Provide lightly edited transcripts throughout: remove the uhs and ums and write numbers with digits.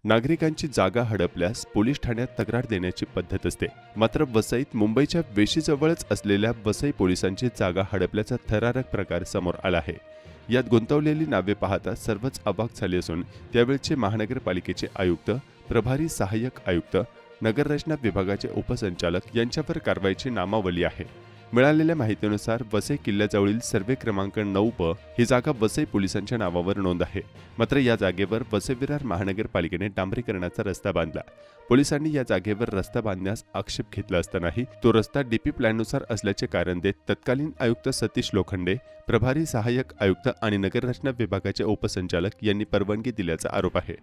नागरिकांची जागा हडपल्यास पोलीस ठाण्यात तक्रार देण्याची पद्धत असते। मात्र वसईत मुंबईच्या वेशीजवळच असलेल्या वसई पोलिसांची जागा हडपल्याचा थरारक प्रकार समोर आला आहे। यात गुंतवलेली नावे पाहता सर्वच अवाक झाले असून त्यावेळचे महानगरपालिकेचे आयुक्त, प्रभारी सहाय्यक आयुक्त, नगररचना विभागाचे उपसंचालक यांच्यावर कारवाईची नामावली आहे। मिळालेल्या माहितीनुसार वसई किल्ल्याजवळील सर्वे क्रमांक 9 ही जागा वसई पोलिसांच्या नावावर नोंद आहे। मात्र या जागेवर वसई विरार महानगरपालिकेने डांबरीकरणाचा रस्ता बांधला। पोलिसांनी या जागेवर रस्ता बांधण्यास आक्षेप घेतला असतानाही तो रस्ता डीपी प्लॅननुसार असल्याचे कारण देत तत्कालीन आयुक्त सतीश लोखंडे, प्रभारी सहाय्यक आयुक्त आणि नगररचना विभागाचे उपसंचालक यांनी परवानगी दिल्याचा आरोप आहे।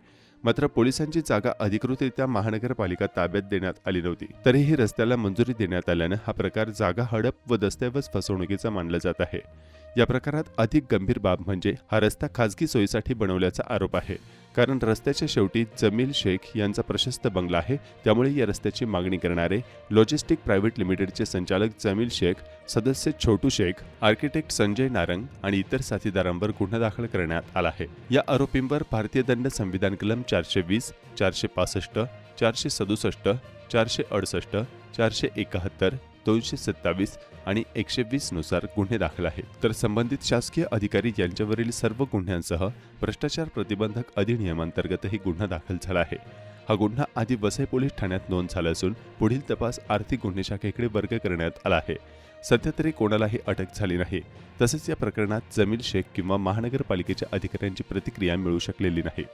मात्र पोलिसांची जागा अधिकृतरित्या महानगरपालिका ताब्यात देण्यात आली नव्हती, तरीही रस्त्याला मंजुरी देण्यात आल्यानं हा प्रकार जागा हडप व दस्तऐवज फसवणुकीचा मानला जात आहे। या प्रकारात अधिक गंभीर बाब म्हणजे हा रस्ता खासगी सोयीसाठी बनवल्याचा आरोप आहे, कारण रस्त्याच्या शेवटी जमील शेख यांचा प्रशस्त बंगला आहे। त्यामुळे या रस्त्याची मागणी करणारे लॉजिस्टिक प्रायव्हेट लिमिटेडचे संचालक जमील शेख, सदस्य छोटू शेख, आर्किटेक्ट संजय नारंग आणि इतर साथीदारांवर गुन्हा दाखल करण्यात आला आहे। या आरोपींवर भारतीय दंड संविधान कलम 420, 465, 467, 468, 471, 227 आणि 120 नुसार गुन्हे दाखल आहेत। तर संबंधित शासकीय अधिकारी यांच्यावरील सर्व गुन्ह्यांसह भ्रष्टाचार प्रतिबंधक अधिनियमांतर्गतही गुन्हा दाखल झाला आहे। हा गुन्हा आधी वसई पोलीस ठाण्यात नोंद झाला असून पुढील तपास आर्थिक गुन्हे शाखेकडे वर्ग करण्यात आला आहे। सध्या तरी कोणालाही अटक झाली नाही। तसेच या प्रकरणात जमील शेख किंवा महानगरपालिकेच्या अधिकाऱ्यांची प्रतिक्रिया मिळू शकलेली नाही।